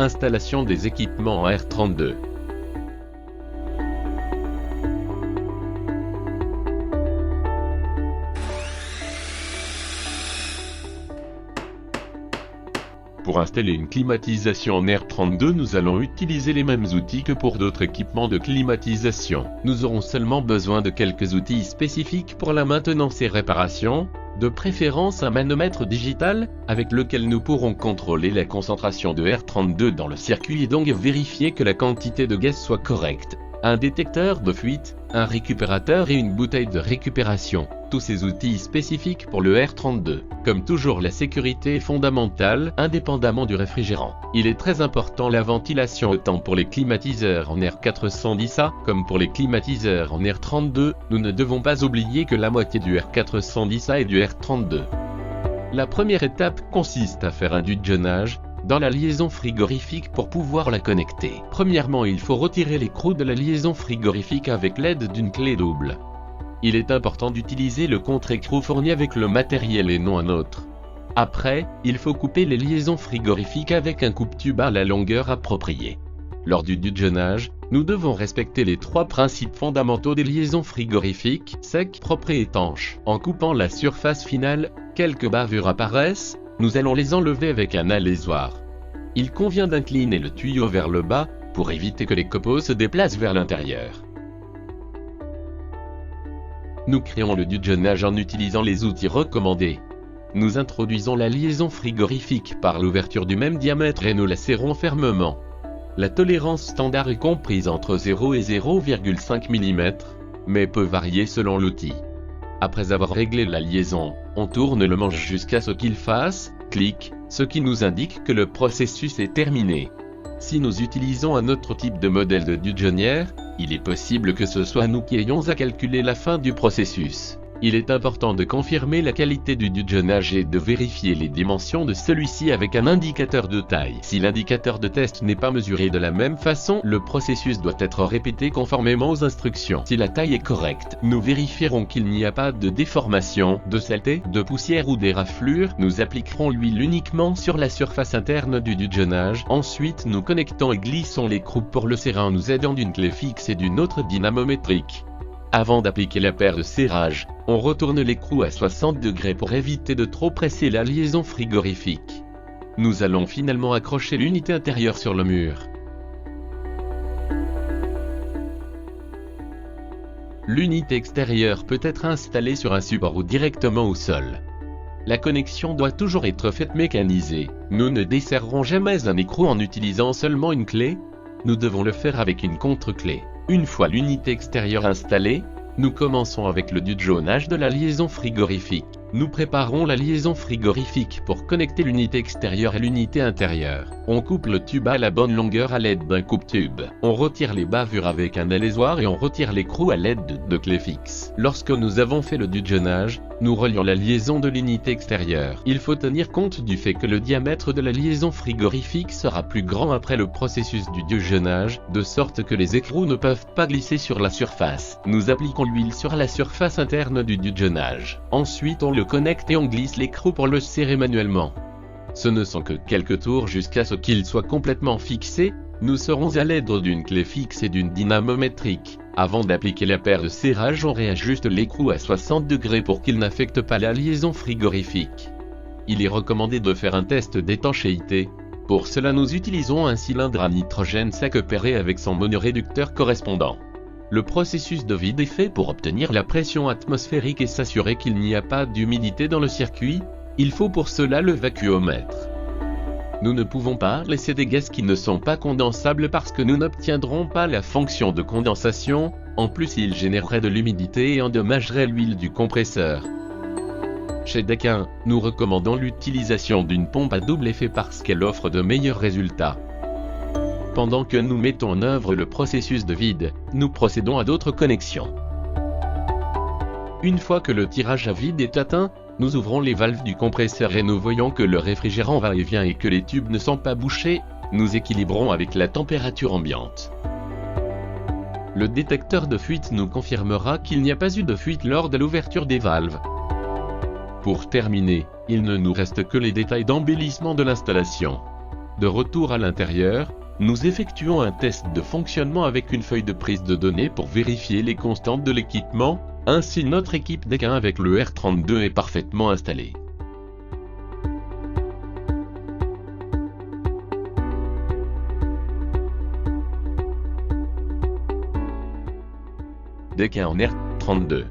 Installation des équipements en R32. Pour installer une climatisation en R32, nous allons utiliser les mêmes outils que pour d'autres équipements de climatisation. Nous aurons seulement besoin de quelques outils spécifiques pour la maintenance et réparation, de préférence un manomètre digital, avec lequel nous pourrons contrôler la concentration de R32 dans le circuit et donc vérifier que la quantité de gaz soit correcte. Un détecteur de fuite, un récupérateur et une bouteille de récupération, tous ces outils spécifiques pour le R32. Comme toujours, la sécurité est fondamentale, indépendamment du réfrigérant. Il est très important la ventilation autant pour les climatiseurs en R410A, comme pour les climatiseurs en R32, nous ne devons pas oublier que la moitié du R410A est du R32. La première étape consiste à faire un dujonnage dans la liaison frigorifique pour pouvoir la connecter. Premièrement, il faut retirer l'écrou de la liaison frigorifique avec l'aide d'une clé double. Il est important d'utiliser le contre-écrou fourni avec le matériel et non un autre. Après, il faut couper les liaisons frigorifiques avec un coupe-tube à la longueur appropriée. Lors du dujonnage, nous devons respecter les trois principes fondamentaux des liaisons frigorifiques, sec, propre et étanche. En coupant la surface finale, quelques bavures apparaissent. Nous allons les enlever avec un alésoir. Il convient d'incliner le tuyau vers le bas, pour éviter que les copeaux se déplacent vers l'intérieur. Nous créons le dujonnage en utilisant les outils recommandés. Nous introduisons la liaison frigorifique par l'ouverture du même diamètre et nous la serrons fermement. La tolérance standard est comprise entre 0 et 0,5 mm, mais peut varier selon l'outil. Après avoir réglé la liaison, on tourne le manche jusqu'à ce qu'il fasse clic, ce qui nous indique que le processus est terminé. Si nous utilisons un autre type de modèle de dujonnière, il est possible que ce soit nous qui ayons à calculer la fin du processus. Il est important de confirmer la qualité du dujonnage et de vérifier les dimensions de celui-ci avec un indicateur de taille. Si l'indicateur de test n'est pas mesuré de la même façon, le processus doit être répété conformément aux instructions. Si la taille est correcte, nous vérifierons qu'il n'y a pas de déformation, de saleté, de poussière ou d'éraflure. Nous appliquerons l'huile uniquement sur la surface interne du dujonnage. Ensuite, nous connectons et glissons l'écrou pour le serrer en nous aidant d'une clé fixe et d'une autre dynamométrique. Avant d'appliquer la paire de serrage, on retourne l'écrou à 60 degrés pour éviter de trop presser la liaison frigorifique. Nous allons finalement accrocher l'unité intérieure sur le mur. L'unité extérieure peut être installée sur un support ou directement au sol. La connexion doit toujours être faite mécanisée. Nous ne desserrerons jamais un écrou en utilisant seulement une clé. Nous devons le faire avec une contre-clé. Une fois l'unité extérieure installée, nous commençons avec le dujonnage de la liaison frigorifique. Nous préparons la liaison frigorifique pour connecter l'unité extérieure et l'unité intérieure. On coupe le tube à la bonne longueur à l'aide d'un coupe-tube. On retire les bavures avec un alésoir et on retire l'écrou à l'aide de clés fixes. Lorsque nous avons fait le dujonnage, nous relions la liaison de l'unité extérieure. Il faut tenir compte du fait que le diamètre de la liaison frigorifique sera plus grand après le processus du dujonnage, de sorte que les écrous ne peuvent pas glisser sur la surface. Nous appliquons l'huile sur la surface interne du dujonnage. Ensuite, on le connecte et on glisse l'écrou pour le serrer manuellement. Ce ne sont que quelques tours jusqu'à ce qu'il soit complètement fixé. Nous serrons à l'aide d'une clé fixe et d'une dynamométrique. Avant d'appliquer la paire de serrage, on réajuste l'écrou à 60 degrés pour qu'il n'affecte pas la liaison frigorifique. Il est recommandé de faire un test d'étanchéité. Pour cela, nous utilisons un cylindre à nitrogène sec opéré avec son monoréducteur correspondant. Le processus de vide est fait pour obtenir la pression atmosphérique et s'assurer qu'il n'y a pas d'humidité dans le circuit. Il faut pour cela le vacuomètre. Nous ne pouvons pas laisser des gaz qui ne sont pas condensables parce que nous n'obtiendrons pas la fonction de condensation. En plus, ils généreraient de l'humidité et endommageraient l'huile du compresseur. Chez Daikin, nous recommandons l'utilisation d'une pompe à double effet parce qu'elle offre de meilleurs résultats. Pendant que nous mettons en œuvre le processus de vide, nous procédons à d'autres connexions. Une fois que le tirage à vide est atteint, nous ouvrons les valves du compresseur et nous voyons que le réfrigérant va et vient et que les tubes ne sont pas bouchés. Nous équilibrons avec la température ambiante. Le détecteur de fuite nous confirmera qu'il n'y a pas eu de fuite lors de l'ouverture des valves. Pour terminer, il ne nous reste que les détails d'embellissement de l'installation. De retour à l'intérieur, nous effectuons un test de fonctionnement avec une feuille de prise de données pour vérifier les constantes de l'équipement. Ainsi notre équipe d'Équin avec le R32 est parfaitement installée. D'Équin en R32.